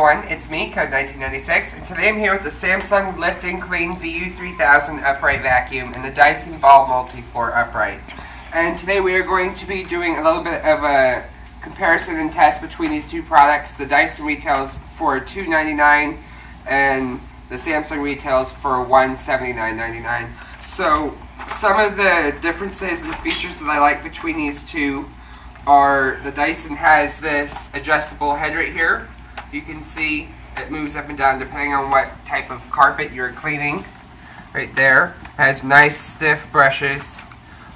everyone, it's me, Code1996, and today I'm here with the Samsung Lift and Clean VU3000 upright vacuum and the Dyson Ball multi-floor upright. And today we are going to be doing a little bit of a comparison and test between these two products. The Dyson retails for $299 and the Samsung retails for $179.99. So some of the differences and features that I like between these two are the Dyson has this adjustable head right here. You can see it moves up and down depending on what type of carpet you're cleaning. Right there. Has nice stiff brushes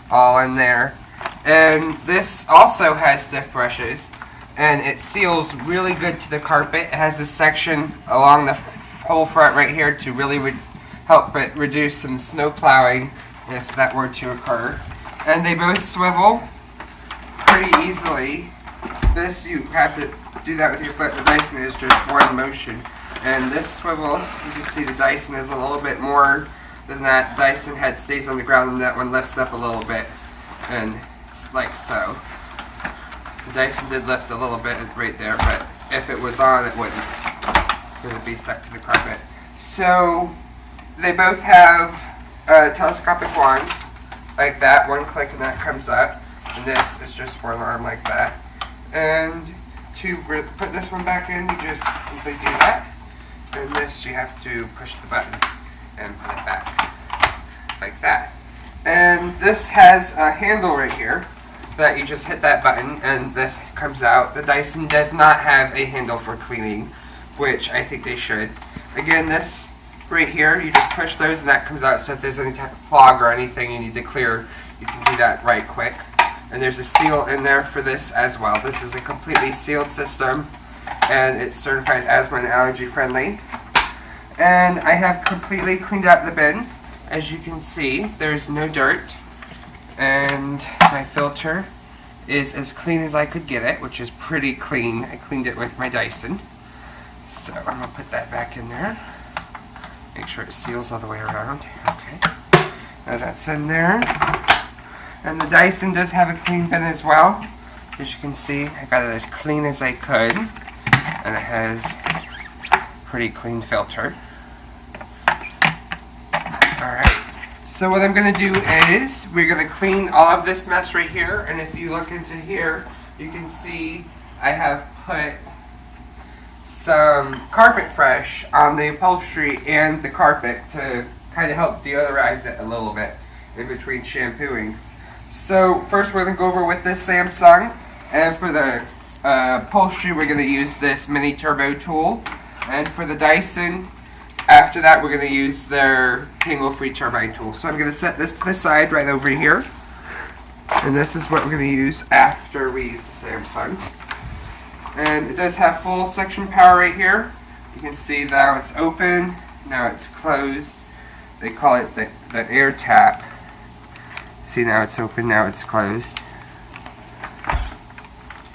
all in there. And this also has stiff brushes and it seals really good to the carpet. It has a section along the whole front right here to really help it reduce some snow plowing if that were to occur. And they both swivel pretty easily. This you have to do that with your foot. The Dyson is just one motion. And this swivels. You can see the Dyson is a little bit more than that. Dyson head stays on the ground and that one lifts up a little bit. And like so. The Dyson did lift a little bit right there, but if it was on it wouldn't. It would be stuck to the carpet. So they both have a telescopic wand like that. One click and that comes up. And this is just for an arm like that. And to put this one back in, you just simply do that. And this, you have to push the button and put it back. Like that. And this has a handle right here that you just hit that button and this comes out. The Dyson does not have a handle for cleaning, which I think they should. Again, this right here, you just push those and that comes out. So if there's any type of clog or anything you need to clear, you can do that right quick. And there's a seal in there for this as well. This is a completely sealed system and it's certified asthma and allergy friendly. And I have completely cleaned out the bin. As you can see, there's no dirt. And my filter is as clean as I could get it, which is pretty clean. I cleaned it with my Dyson. So I'm going to put that back in there. Make sure it seals all the way around. Okay. Now that's in there. And the Dyson does have a clean bin as well. As you can see, I got it as clean as I could. And it has a pretty clean filter. Alright. So what I'm going to do is, we're going to clean all of this mess right here. And if you look into here, you can see I have put some Carpet Fresh on the upholstery and the carpet to kind of help deodorize it a little bit in between shampooing. So first we're going to go over with this Samsung, and for the upholstery we're going to use this mini turbo tool, and for the Dyson after that we're going to use their tangle-free turbine tool. So I'm going to set this to the side right over here, and this is what we're going to use after we use the Samsung. And it does have full suction power right here. You can see now it's open, now it's closed. They call it the air tap. See, now it's open, now it's closed.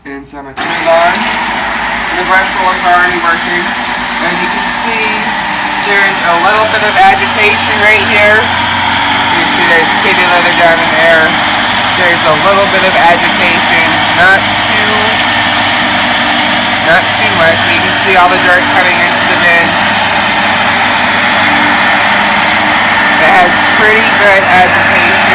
And so I'm going to turn it on. The brush rollers are already working. And you can see there's a little bit of agitation right here. You can see there's kitty litter down in there. There's a little bit of agitation. Not too much. You can see all the dirt coming into the bin. It has pretty good agitation.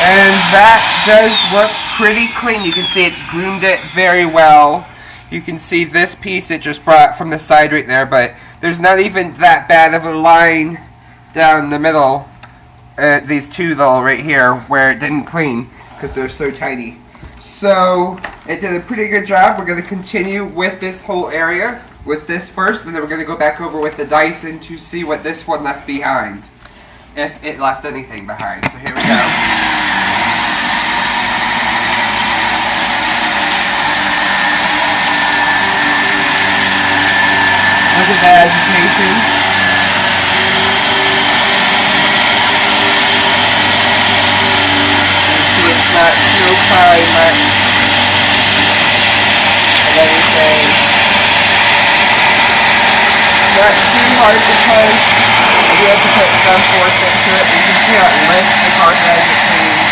And that does look pretty clean. You can see it's groomed it very well. You can see this piece it just brought from the side right there, but there's not even that bad of a line down the middle. These two though right here where it didn't clean because they're so tiny. So it did a pretty good job. We're going to continue with this whole area with this first, and then we're going to go back over with the Dyson to see what this one left behind. If it left anything behind. So here we go. Look at that agitation. You see it's not too cloudy much. hard because we have to put some force into it. You can see how it lifts the carpet as it cleans.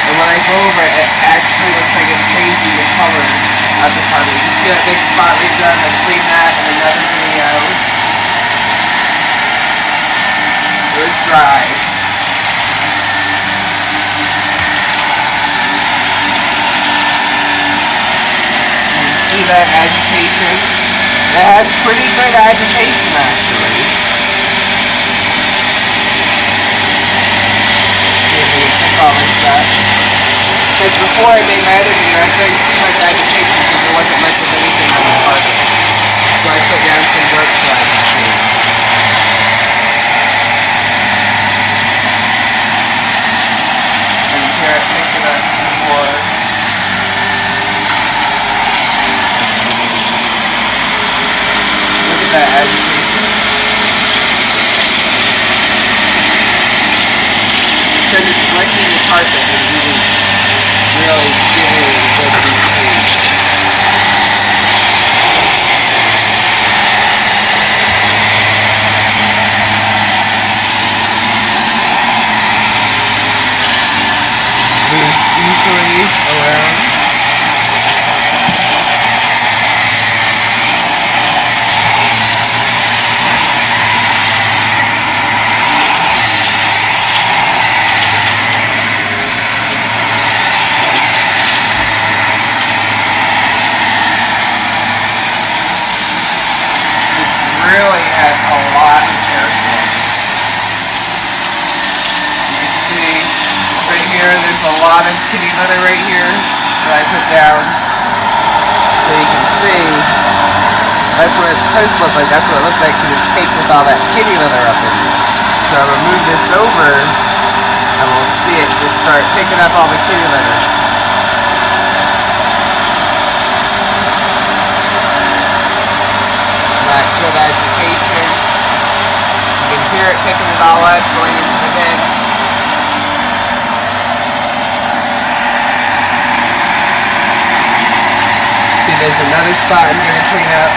And when I go over it, it actually looks like it's changing the color of the carpet. You can see that big spot right there. I'm going to clean that in another video. It was dry. See that agitation? It has pretty good agitation actually. See if we can pick all this stuff. Because before I made my other video, I couldn't touch agitation because there wasn't much of anything on the carpet. So I put down some dirt so I could see. And here I picked it up before. Look at that agitation. Because it's lifting the carpet and really giving it a good routine. Moves easily around. Really has a lot of airflow. You can see right here, there's a lot of kitty litter right here that I put down. So you can see, that's what it's supposed to look like. That's what it looks like because it's caked with all that kitty litter up in it. So I'll remove this over and we'll see it just start picking up all the kitty litter. That good agitation. You can hear it picking it all up going into the bin. See, there's another spot I'm going to clean up.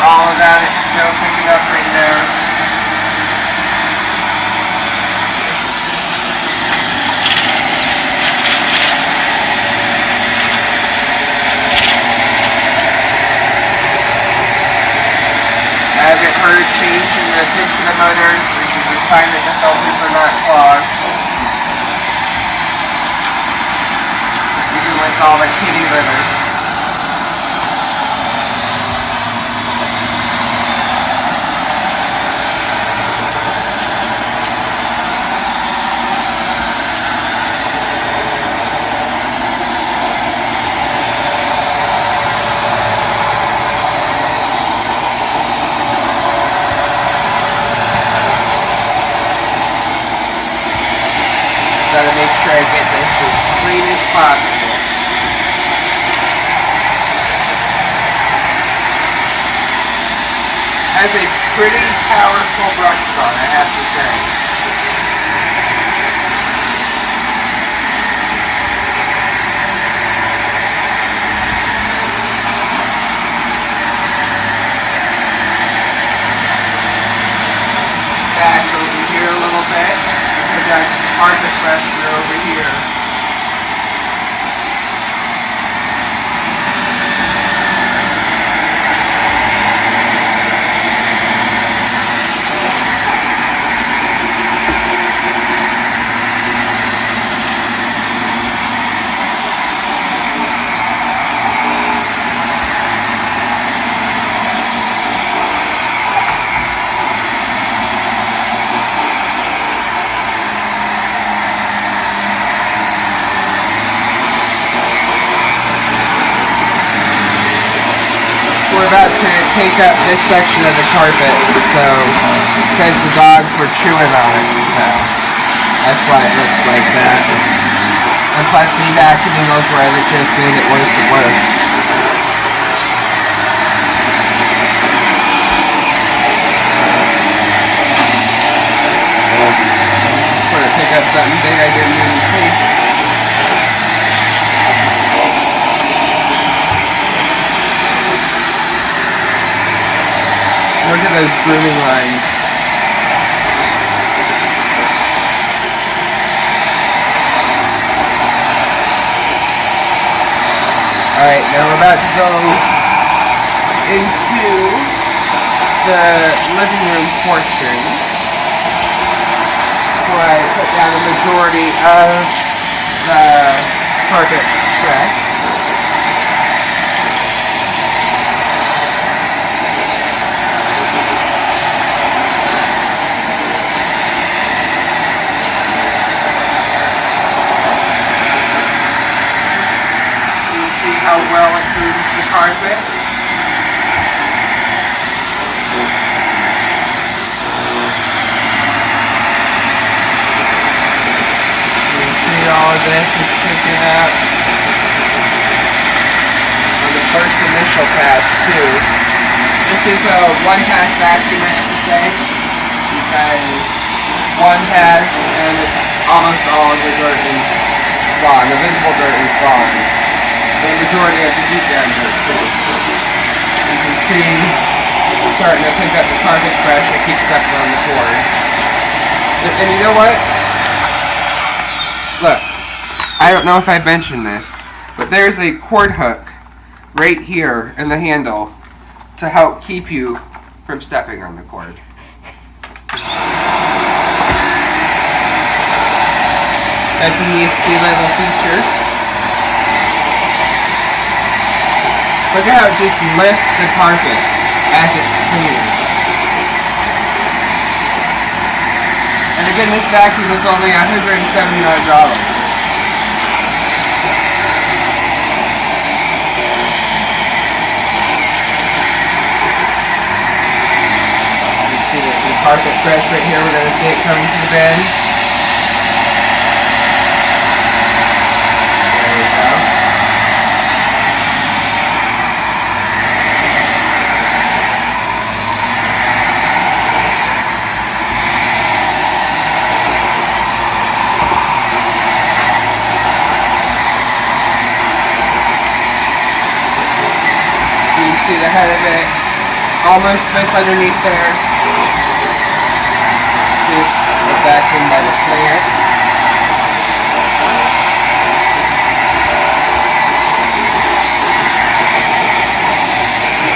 All of that is still picking up right there. I haven't heard changing the tension motor, which is a sign that the filters are not clogged. Even with all the kitty litter. Gotta make sure I get this as clean as possible. Has a pretty powerful brush stroke, I have to say. Back over here a little bit. Put that carpet pressure over here. We're about to take up this section of the carpet, so because the dogs were chewing on it, so that's why it looks like that. And plus me vacuuming those where it just made it worse and worse. Trying to pick up something big I didn't even see. Look at those grooming lines. Alright, now we're about to go into the living room portion where I put down the majority of the carpet press. How well it grooms the carpet. You can see all of this is picking up on the first initial pass too. This is a one-pass vacuum, I have to say, because one pass and it's almost all of the dirt is gone. The visible dirt is gone. The majority of the heat down here too. You can see it's starting to pick up the carpet press that keeps stuck on the cord. And you know what? Look, I don't know if I mentioned this, but there's a cord hook right here in the handle to help keep you from stepping on the cord. That's a nifty little feature. Look at how it just lifts the carpet as it's cleaning. And again, this vacuum is only $179. You see the carpet press right here, we're going to see it coming to the bed. There we go. See the head of it almost fits underneath there. Just a vacuum by the plant.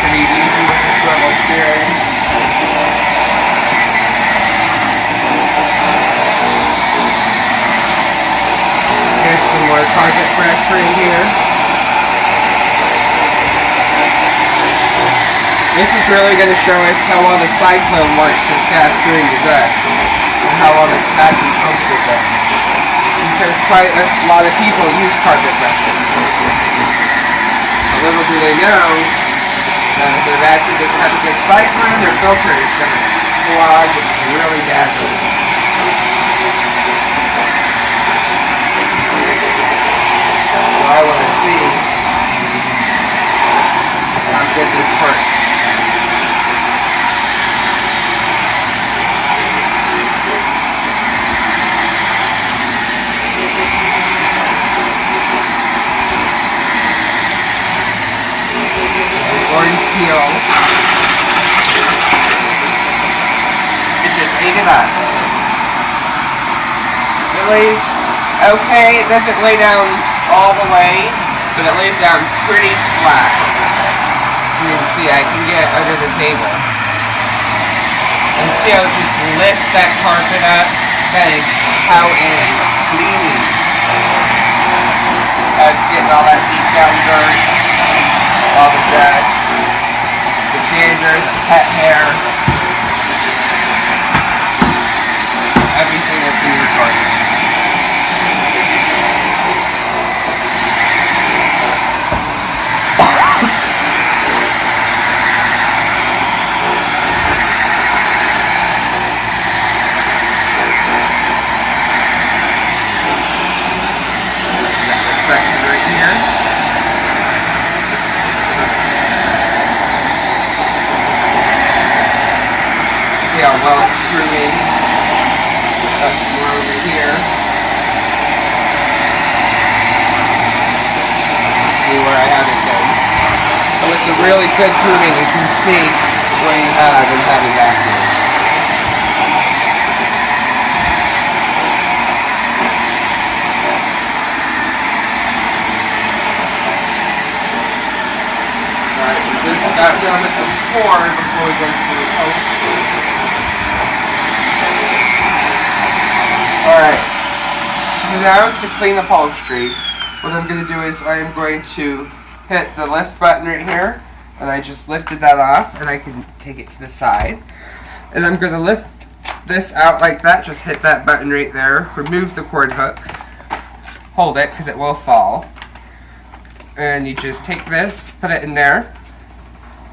Pretty easy with the swivel steering. Here's some more carpet press right here. This is really going to show us how well the cyclone works for capturing the dust and how well the vacuum pumps with it. Because quite a lot of people use carpet pressing. Little do they know that if their vacuum doesn't have a good cyclone, their filter is going to clog really badly. So I want to see how good this works. Orange peel. It just ate it up. It lays okay. It doesn't lay down all the way, but it lays down pretty flat. You can see I can get under the table. And see how it just lifts that carpet up? That is how it is cleaning. How it's getting all that deep down dirt, all the dust, the janitors, the pet hair, everything that's in your carpet. grooming. That's more over here. See where I have it done. So with the really good grooming, you can see where you have and how to vacuum. Alright, so this is about done with the cord before we go through the upholstery. Alright, so now to clean upholstery, what I'm going to do is I am going to hit the lift button right here, and I just lifted that off, and I can take it to the side. And I'm going to lift this out like that, just hit that button right there, remove the cord hook, hold it because it will fall. And you just take this, put it in there,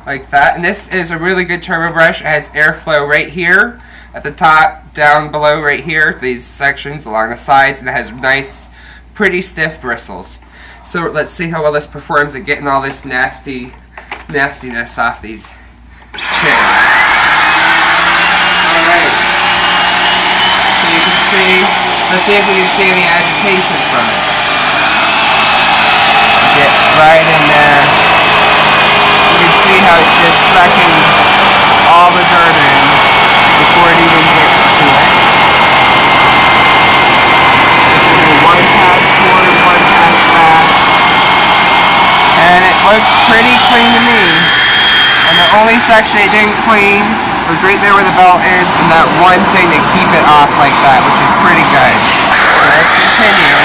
like that. And this is a really good turbo brush. It has airflow right here, at the top, down below right here, these sections along the sides, and it has nice, pretty stiff bristles. So let's see how well this performs at getting all this nastiness off these chairs. Alright. So you can see, let's see if we can see any agitation from it. Get right in there. You can see how it's just sucking all the dirt in before it even gets to it. Just do one pass forward, one pass back. And it looks pretty clean to me. And the only section it didn't clean was right there where the belt is, and that one thing to keep it off like that, which is pretty good. So let's continue.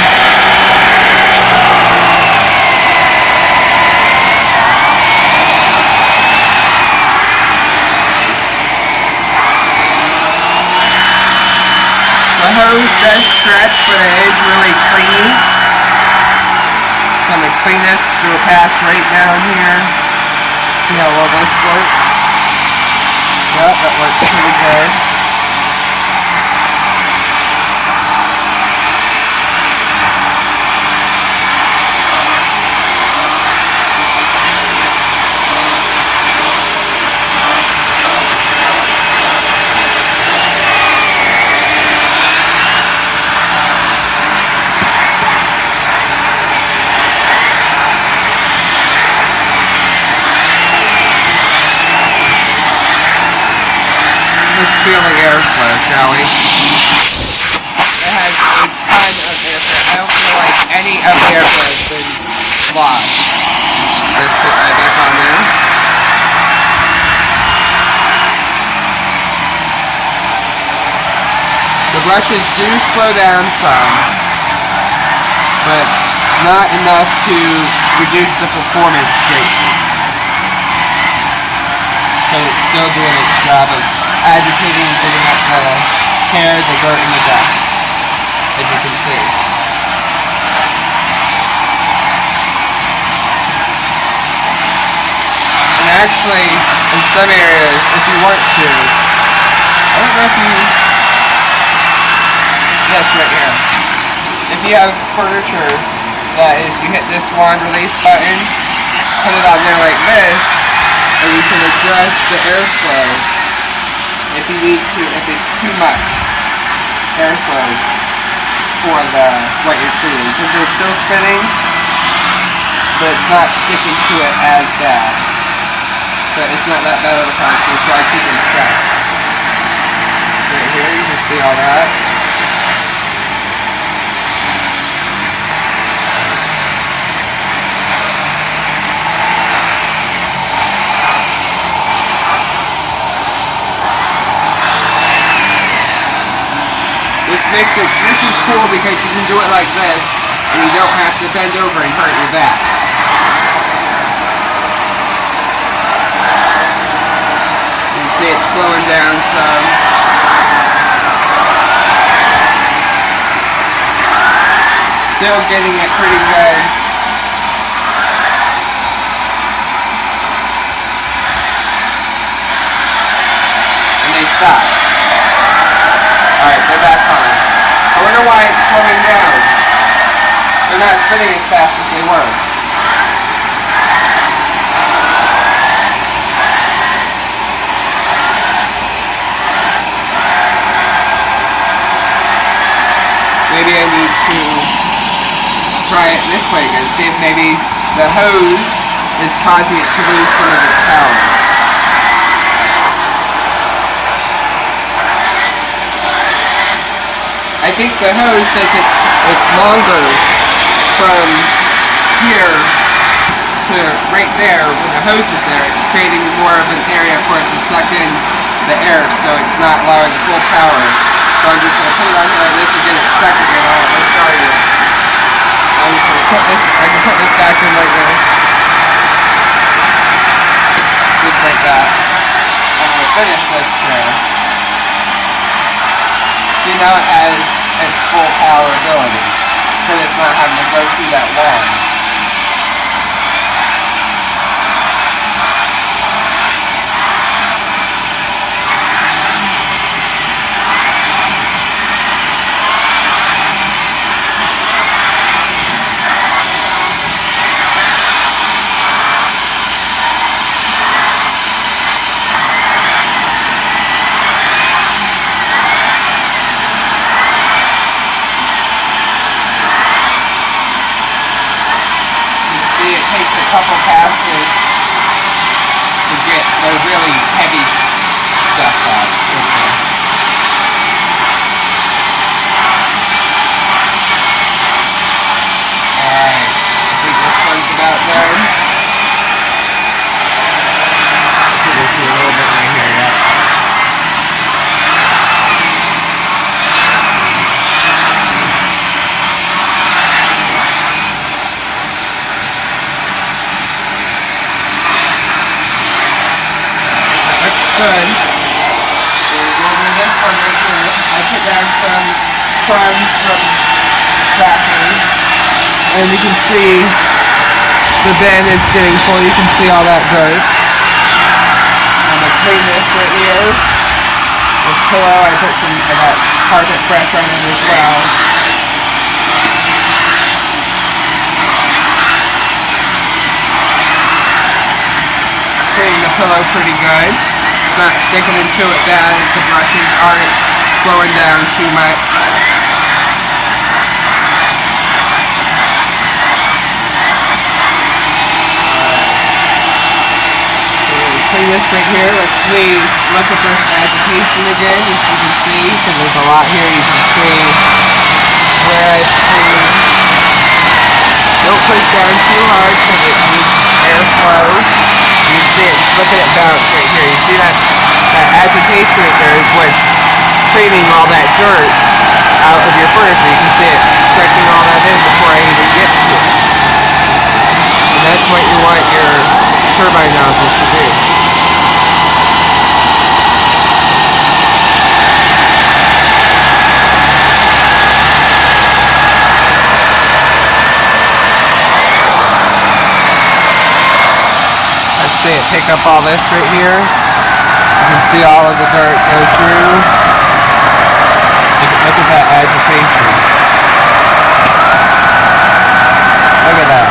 The hose does stretch, but it is really clean. So I'm going to clean this, do a pass right down here. See how well this works. Yep, that works pretty good. Let's feel the airflow, shall we? It has a ton of airflow. I don't feel like any of the airflow has been lost. Let's put that back on there. The brushes do slow down some, but not enough to reduce the performance greatly. But it's still doing its job of agitating and digging up the hair, the dirt, and the dust, as you can see. And actually, in some areas, if you want to, I don't know if you, yes, right here. If you have furniture that is, you hit this wand release button, put it on there like this, and you can adjust the airflow if you need to, if it's too much airflow for what you're cleaning, because they're still spinning, but it's not sticking to it as bad. But it's not that bad of a constant, so I keep them check. Right here, you can see all that. This is cool because you can do it like this, and you don't have to bend over and hurt your back. You can see it's slowing down some. Still getting it pretty good. And they stop. Alright, they're back on. I wonder why it's slowing down. They're not spinning as fast as they were. try it this way again. See if maybe the hose is causing it to lose some of its power. I think the hose, since it's longer from here to right there, when the hose is there, it's creating more of an area for it to suck in the air, so it's not allowing full power. So I'm just going to put it on here like this and get it sucking it all or starting it. I can put this back in right there. Just like that. I'm going to finish this chair. See, now it has its full power ability, so it's not having to go through that wall. Couple passes to get the really heavy stuff out. Alright, I think this one's about done. So we'll see a little bit right here, yeah. Good. So we'll go over this one right here. I put down some crumbs from crackers, and you can see the bin is getting full. You can see all that dirt. I'm gonna clean this right here. This pillow, I got carpet fresh on it as well. Cleaning the pillow pretty good. Not sticking into it bad, the brushes aren't slowing down too much. Clean this right here. Let's look at this agitation again, as you can see, because there's a lot here. You can see where I've cleaned. Don't push down too hard because it needs airflow. You can see it, look at it bounce right here. You see that agitation right there is what's cleaning all that dirt out of your furniture. You can see it sucking all that in before I even get to it. And that's what you want your turbine nozzles to do. See it pick up all this right here. You can see all of the dirt go through. Look at that agitation. Look at that.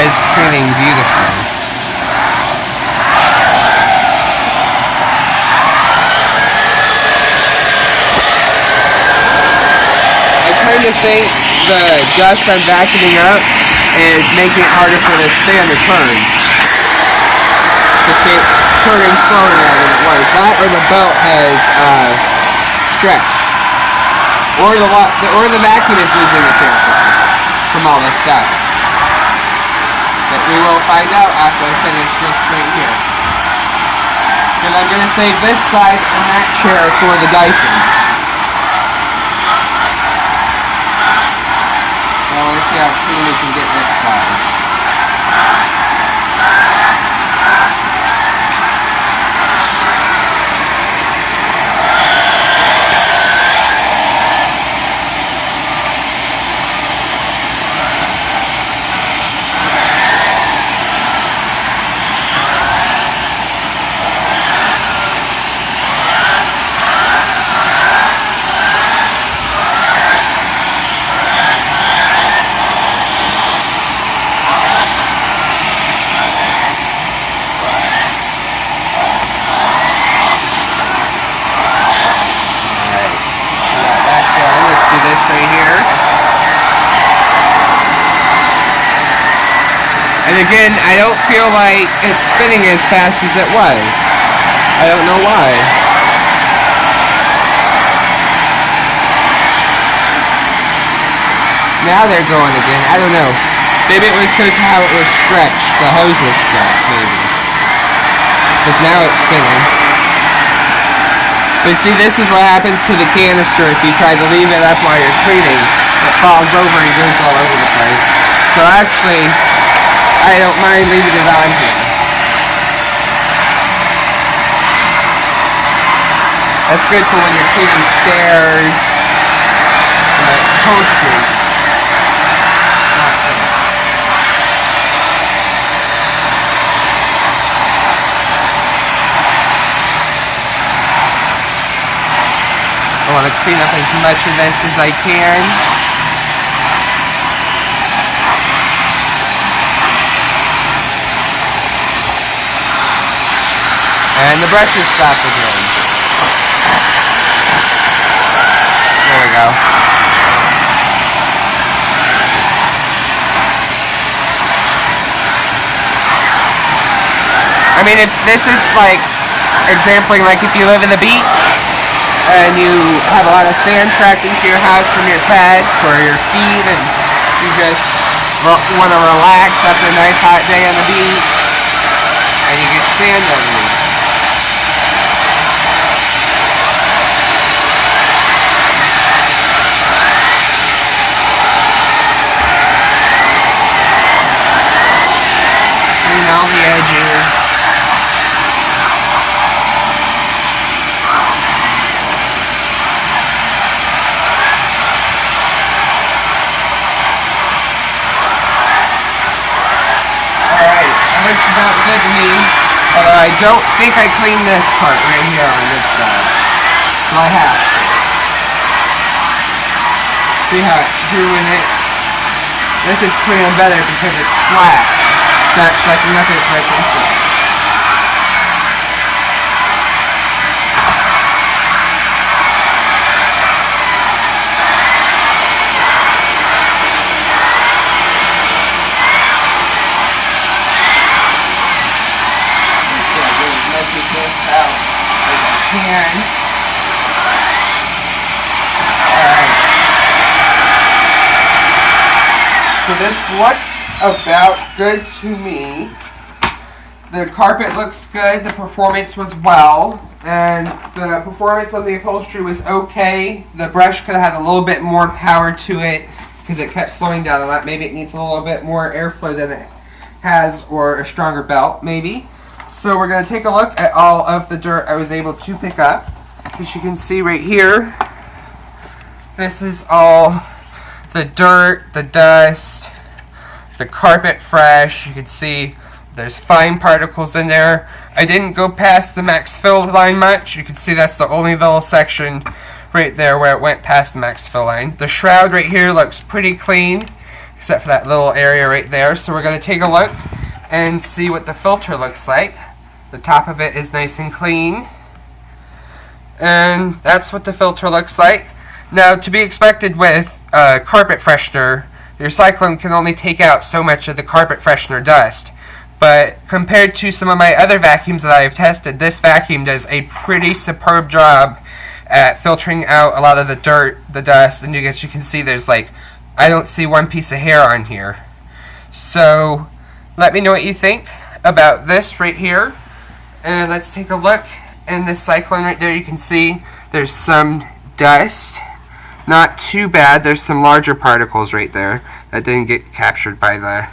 It's cleaning beautifully. I kind of think the dust I'm vacuuming up is making it harder for this fan to turn. It's turning slower now than it was. That or the belt has stretched. Or the vacuum is losing its airflow from all this stuff. But we will find out after I finish this right here. And I'm going to save this side and that chair for the Dyson. I want to see how clean we can get this side. And again, I don't feel like it's spinning as fast as it was. I don't know why. Now they're going again. I don't know. Maybe it was because of how it was stretched. The hose was stretched, maybe. Because now it's spinning. But see, this is what happens to the canister if you try to leave it up while you're cleaning. It falls over and goes all over the place. So actually, I don't mind leaving it on here. That's good for when you're cleaning stairs, upholstery. I want to clean up as much of this as I can. And the brush is stopped again. There we go. I mean, if this is like, exampling like if you live in the beach, and you have a lot of sand tracked into your house from your pets or your feet, and you just want to relax after a nice hot day on the beach, and you get sand on you. Clean all the edges. Looks about good to me, although I don't think I cleaned this part right here on this side. So I have. See how it's screwing it? This is cleaning better because it's flat. It's not sucking up its right into it. So this looks about good to me. The carpet looks good, the performance was well, and the performance on the upholstery was okay. The brush could have had a little bit more power to it because it kept slowing down a lot. Maybe it needs a little bit more airflow than it has, or a stronger belt maybe. So we're going to take a look at all of the dirt I was able to pick up. As you can see right here, this is all the dirt, the dust, the carpet fresh. You can see there's fine particles in there. I didn't go past the max fill line much. You can see that's the only little section right there where it went past the max fill line. The shroud right here looks pretty clean, except for that little area right there. So we're going to take a look and see what the filter looks like. The top of it is nice and clean. And that's what the filter looks like. Now, to be expected with carpet freshener, your cyclone can only take out so much of the carpet freshener dust. But compared to some of my other vacuums that I have tested, this vacuum does a pretty superb job at filtering out a lot of the dirt, the dust, and as you can see, there's like, I don't see one piece of hair on here. So, let me know what you think about this right here. And let's take a look. In this cyclone right there, you can see there's some dust. Not too bad. There's some larger particles right there that didn't get captured by the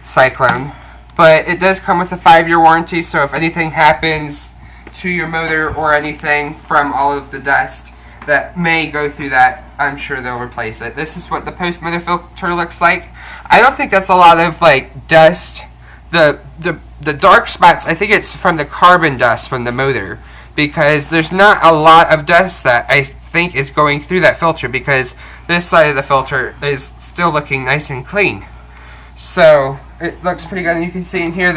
cyclone. But it does come with a 5-year warranty, so if anything happens to your motor or anything from all of the dust that may go through that, I'm sure they'll replace it. This is what the post-motor filter looks like. I don't think that's a lot of like dust. The dark spots, I think it's from the carbon dust from the motor, because there's not a lot of dust that I think is going through that filter, because this side of the filter is still looking nice and clean. So it looks pretty good, and you can see in here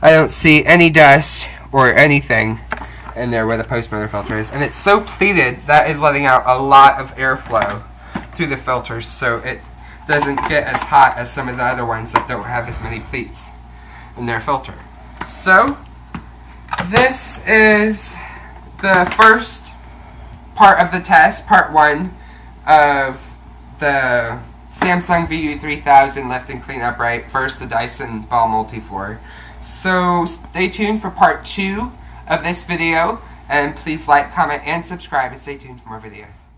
I don't see any dust or anything in there where the post-motor filter is, and it's so pleated that is letting out a lot of airflow through the filters, so doesn't get as hot as some of the other ones that don't have as many pleats in their filter. So, this is the first part of the test, part 1 of the Samsung VU3000 Lift and Clean Upright versus the Dyson Ball Multi-Floor. So stay tuned for part 2 of this video, and please like, comment, and subscribe, and stay tuned for more videos.